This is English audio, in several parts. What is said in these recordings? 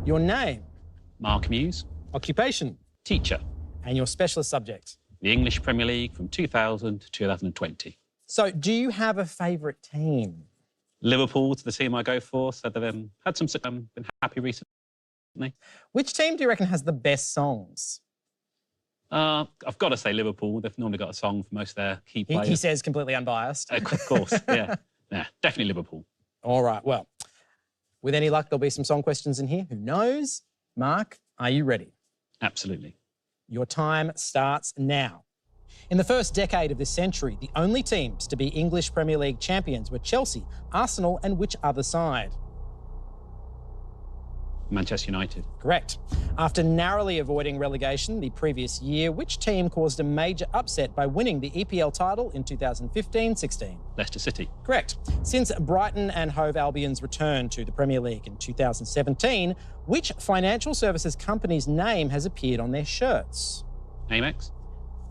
Your name? Mark Muse. Occupation? Teacher. And your specialist subject? The English Premier League from 2000 to 2020. So, do you have a favourite team? Liverpool's the team I go for, so they've had some been happy recently. Which team do you reckon has the best songs? I've got to say Liverpool. They've normally got a song for most of their key players. He says completely unbiased. Of course, yeah. Yeah, definitely Liverpool. All right, well, with any luck, there'll be some song questions in here. Who knows? Mark, are you ready? Absolutely. Your time starts now. In the first decade of this century, the only teams to be English Premier League champions were Chelsea, Arsenal, and which other side? Manchester United. Correct. After narrowly avoiding relegation the previous year, which team caused a major upset by winning the EPL title in 2015-16? Leicester City. Correct. Since Brighton and Hove Albion's return to the Premier League in 2017, which financial services company's name has appeared on their shirts? Amex.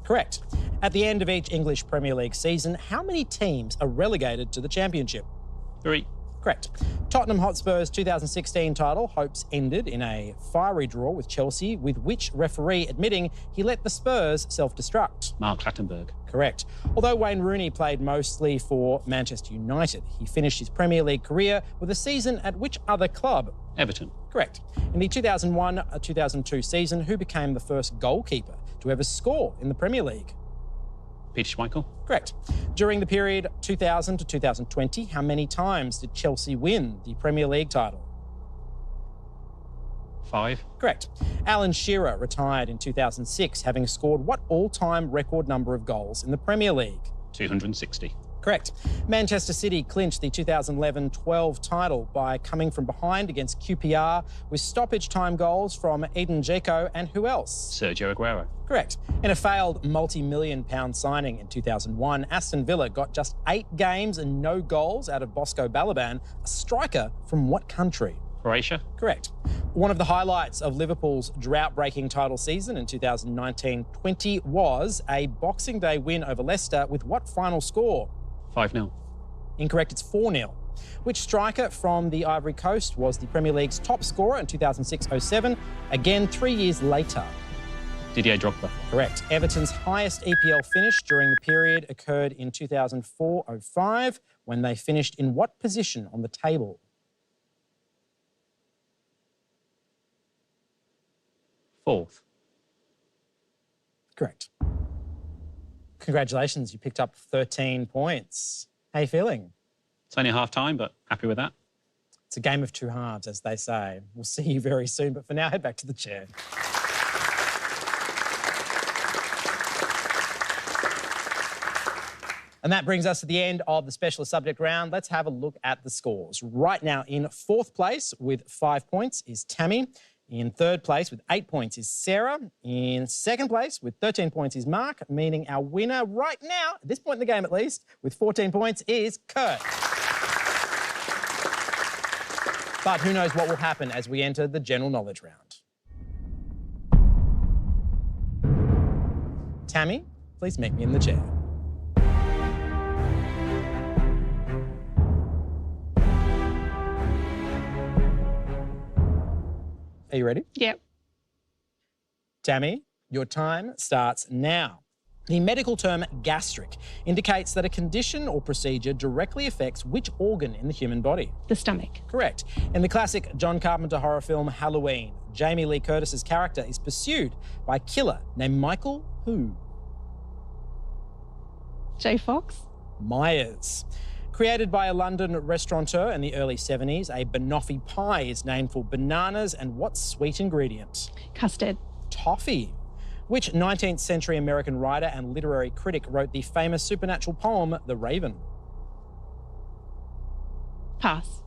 Correct. At the end of each English Premier League season, how many teams are relegated to the Championship? 3. Correct. Tottenham Hotspur's 2016 title hopes ended in a fiery draw with Chelsea, with which referee admitting he let the Spurs self-destruct? Mark Clattenburg. Correct. Although Wayne Rooney played mostly for Manchester United, he finished his Premier League career with a season at which other club? Everton. Correct. In the 2001-2002 season, who became the first goalkeeper to ever score in the Premier League? Peter Schmeichel. Correct. During the period 2000 to 2020, how many times did Chelsea win the Premier League title? 5. Correct. Alan Shearer retired in 2006, having scored what all-time record number of goals in the Premier League? 260. Correct. Manchester City clinched the 2011-12 title by coming from behind against QPR with stoppage time goals from Edin Dzeko and who else? Sergio Aguero. Correct. In a failed multi-million-pound signing in 2001, Aston Villa got just 8 games and no goals out of Bosco Balaban, a striker from what country? Croatia. Correct. One of the highlights of Liverpool's drought-breaking title season in 2019-20 was a Boxing Day win over Leicester with what final score? 5-0. Incorrect, it's 4-0. Which striker from the Ivory Coast was the Premier League's top scorer in 2006-07, again 3 years later? Didier Drogba. Correct. Everton's highest EPL finish during the period occurred in 2004-05, when they finished in what position on the table? 4th. Correct. Congratulations, you picked up 13 points. How are you feeling? It's only half-time, but happy with that. It's a game of two halves, as they say. We'll see you very soon, but for now, head back to the chair. And that brings us to the end of the specialist subject round. Let's have a look at the scores. Right now, in 4th place with 5 points is Tammy. In 3rd place with 8 points is Sarah. In 2nd place with 13 points is Mark, meaning our winner right now, at this point in the game at least, with 14 points is Kurt. But who knows what will happen as we enter the general knowledge round. Tammy, please meet me in the chair. Are you ready? Yep. Tammy, your time starts now. The medical term gastric indicates that a condition or procedure directly affects which organ in the human body? The stomach. Correct. In the classic John Carpenter horror film Halloween, Jamie Lee Curtis's character is pursued by a killer named Michael who? J. Fox. Myers. Created by a London restaurateur in the early 70s, a banoffee pie is named for bananas and what sweet ingredient? Custard. Toffee. Which 19th century American writer and literary critic wrote the famous supernatural poem, The Raven? Pass.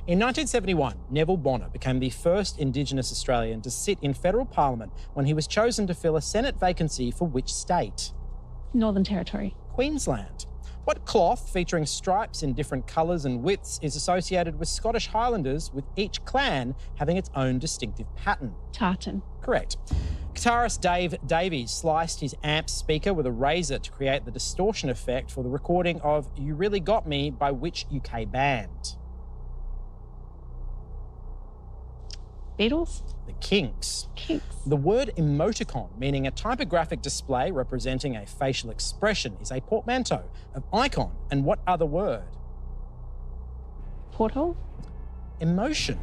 In 1971, Neville Bonner became the first Indigenous Australian to sit in federal parliament when he was chosen to fill a Senate vacancy for which state? Northern Territory. Queensland. What cloth, featuring stripes in different colours and widths, is associated with Scottish Highlanders, with each clan having its own distinctive pattern? Tartan. Correct. Guitarist Dave Davies sliced his amp speaker with a razor to create the distortion effect for the recording of You Really Got Me by which UK band? Beatles? The Kinks. Kinks. The word emoticon, meaning a typographic display representing a facial expression, is a portmanteau of icon and what other word? Porthole? Emotion.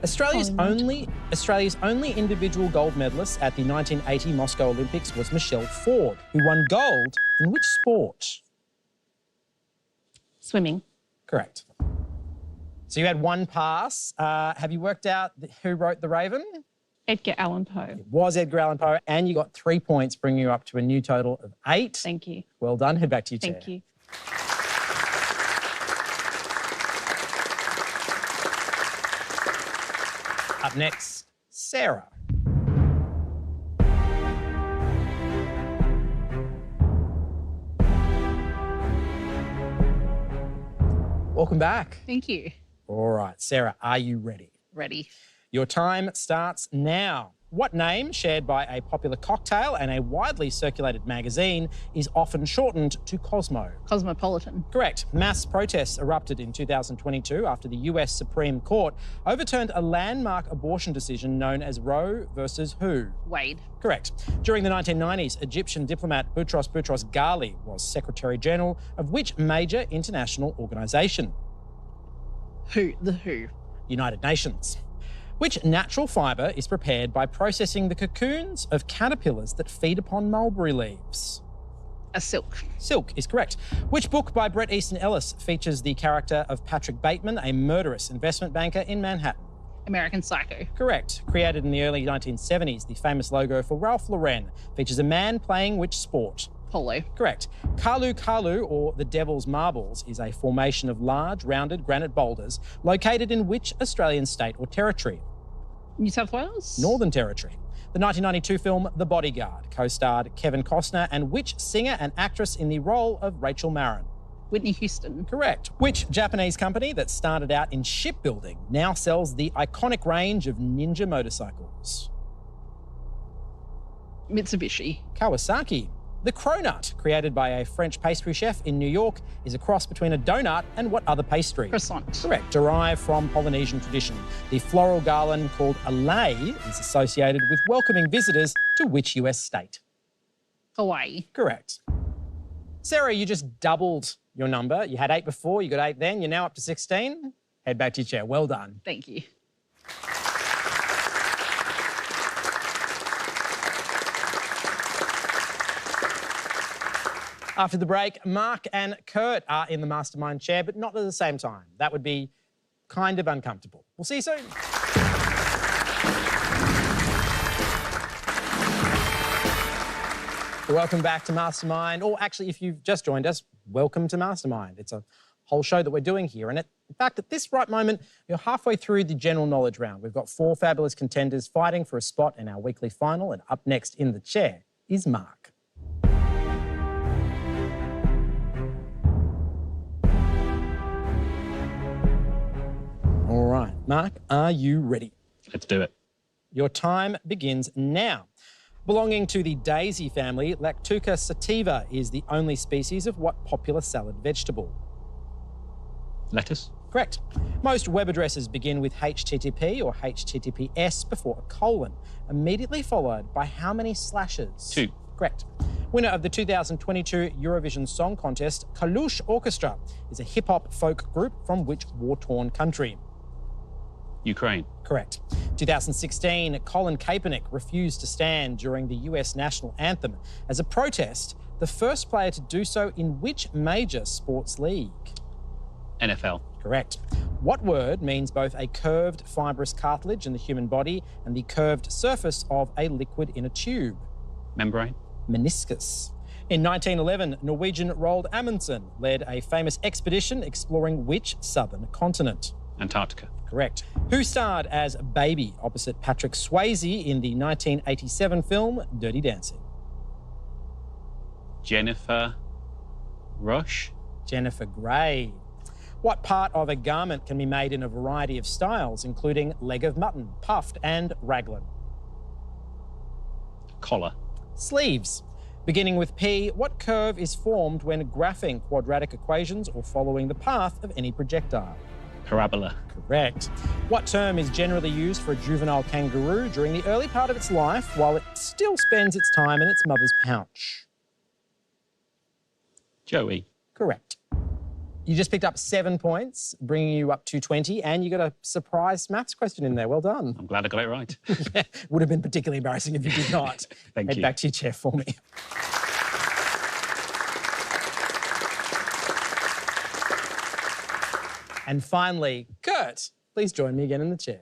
Australia's only individual gold medalist at the 1980 Moscow Olympics was Michelle Ford, who won gold in which sport? Swimming. Correct. So you had one pass. Have you worked out who wrote The Raven? Edgar Allan Poe. It was Edgar Allan Poe, and you got 3 points, bringing you up to a new total of 8. Thank you. Well done. Head back to your chair. Thank you. Up next, Sarah. Welcome back. Thank you. All right, Sarah, are you ready? Ready. Your time starts now. What name, shared by a popular cocktail and a widely circulated magazine, is often shortened to Cosmo? Cosmopolitan. Correct. Mass protests erupted in 2022 after the US Supreme Court overturned a landmark abortion decision known as Roe versus who? Wade. Correct. During the 1990s, Egyptian diplomat Boutros Ghali was Secretary General of which major international organisation? Who? The Who. United Nations. Which natural fibre is prepared by processing the cocoons of caterpillars that feed upon mulberry leaves? A silk. Silk is correct. Which book by Bret Easton Ellis features the character of Patrick Bateman, a murderous investment banker in Manhattan? American Psycho. Correct. Created in the early 1970s, the famous logo for Ralph Lauren features a man playing which sport? Polo. Correct. Kalu Kalu, or the Devil's Marbles, is a formation of large, rounded granite boulders located in which Australian state or territory? New South Wales. Northern Territory. The 1992 film The Bodyguard co-starred Kevin Costner and which singer and actress in the role of Rachel Marin? Whitney Houston. Correct. Which Japanese company that started out in shipbuilding now sells the iconic range of Ninja motorcycles? Mitsubishi. Kawasaki. The cronut, created by a French pastry chef in New York, is a cross between a donut and what other pastry? Croissant. Correct. Derived from Polynesian tradition. The floral garland called a lei is associated with welcoming visitors to which US state? Hawaii. Correct. Sarah, you just doubled your number. You had 8 before, you got 8 then. You're now up to 16. Head back to your chair. Well done. Thank you. After the break, Mark and Kurt are in the mastermind chair, but not at the same time. That would be kind of uncomfortable. We'll see you soon. Welcome back to Mastermind. Or actually, if you've just joined us, welcome to Mastermind. It's a whole show that we're doing here. And in fact, at this right moment, you're halfway through the general knowledge round. We've got 4 fabulous contenders fighting for a spot in our weekly final. And up next in the chair is Mark. All right, Mark, are you ready? Let's do it. Your time begins now. Belonging to the daisy family, Lactuca sativa is the only species of what popular salad vegetable? Lettuce. Correct. Most web addresses begin with HTTP or HTTPS before a colon, immediately followed by how many slashes? 2. Correct. Winner of the 2022 Eurovision Song Contest, Kalush Orchestra is a hip-hop folk group from which war-torn country? Ukraine. Correct. 2016, Colin Kaepernick refused to stand during the US national anthem as a protest, the first player to do so in which major sports league? NFL. Correct. What word means both a curved fibrous cartilage in the human body and the curved surface of a liquid in a tube? Membrane. Meniscus. In 1911, Norwegian Roald Amundsen led a famous expedition exploring which southern continent? Antarctica. Correct. Who starred as Baby opposite Patrick Swayze in the 1987 film Dirty Dancing? Jennifer Rush. Jennifer Grey. What part of a garment can be made in a variety of styles, including leg of mutton, puffed and raglan? Collar. Sleeves. Beginning with P, what curve is formed when graphing quadratic equations or following the path of any projectile? Parabola. Correct. What term is generally used for a juvenile kangaroo during the early part of its life while it still spends its time in its mother's pouch? Joey. Correct. You just picked up 7 points, bringing you up to 20, and you got a surprise maths question in there. Well done. I'm glad I got it right. Yeah, would have been particularly embarrassing if you did not. Thank Head you. back to your chair for me. And finally, Kurt, please join me again in the chair.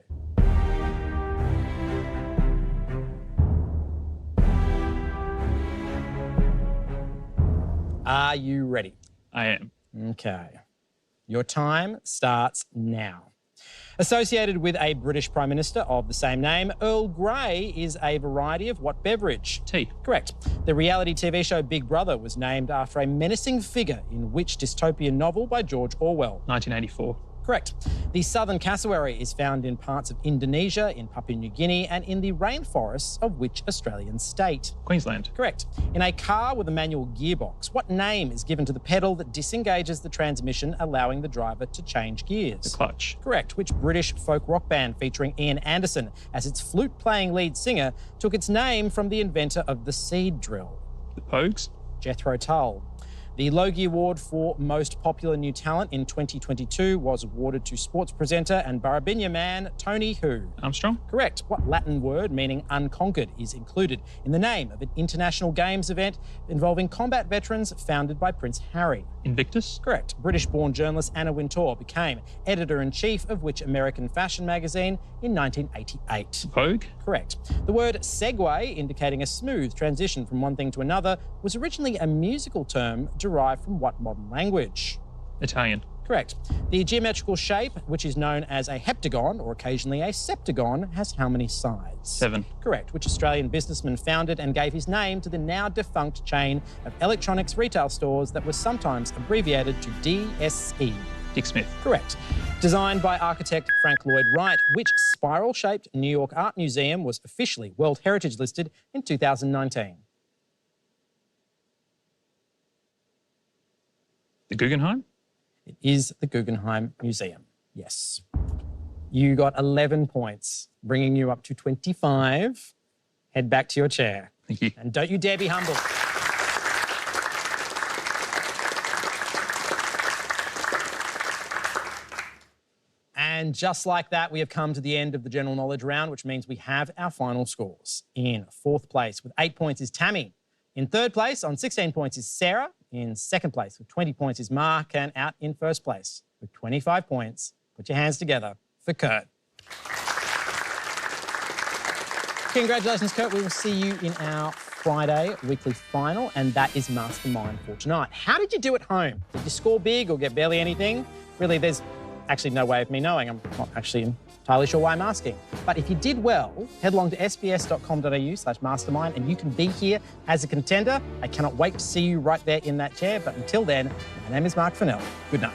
Are you ready? I am. Okay. Your time starts now. Associated with a British Prime Minister of the same name, Earl Grey is a variety of what beverage? Tea. Correct. The reality TV show Big Brother was named after a menacing figure in which dystopian novel by George Orwell? 1984. Correct. The southern cassowary is found in parts of Indonesia, in Papua New Guinea, and in the rainforests of which Australian state? Queensland. Correct. In a car with a manual gearbox, what name is given to the pedal that disengages the transmission, allowing the driver to change gears? The clutch. Correct. Which British folk rock band featuring Ian Anderson as its flute-playing lead singer took its name from the inventor of the seed drill? The Pogues. Jethro Tull. The Logie Award for Most Popular New Talent in 2022 was awarded to sports presenter and Barabinha man Tony who? Armstrong. Correct. What Latin word meaning unconquered is included in the name of an international games event involving combat veterans founded by Prince Harry? Invictus. Correct. British-born journalist Anna Wintour became editor-in-chief of which American fashion magazine in 1988? Vogue. Correct. The word segue, indicating a smooth transition from one thing to another, was originally a musical term derived from what modern language? Italian. Correct. The geometrical shape, which is known as a heptagon or occasionally a septagon, has how many sides? 7. Correct. Which Australian businessman founded and gave his name to the now defunct chain of electronics retail stores that was sometimes abbreviated to DSE? Dick Smith. Correct. Designed by architect Frank Lloyd Wright, which spiral-shaped New York Art Museum was officially World Heritage listed in 2019? The Guggenheim. It is the Guggenheim Museum, yes. You got 11 points, bringing you up to 25. Head back to your chair. Thank you. And don't you dare be humble. And just like that, we have come to the end of the general knowledge round, which means we have our final scores. In fourth place with 8 points is Tammy. In third place on 16 points is Sarah. In second place with 20 points is Mark. And out in first place with 25 points, put your hands together for Kurt. Congratulations, Kurt. We will see you in our Friday weekly final, and that is Mastermind for tonight. How did you do at home? Did you score big or get barely anything? Really, there's actually no way of me knowing. I'm not actually entirely sure why I'm asking. But if you did well, head along to sbs.com.au/mastermind and you can be here as a contender. I cannot wait to see you right there in that chair. But until then, my name is Mark Fennell. Good night.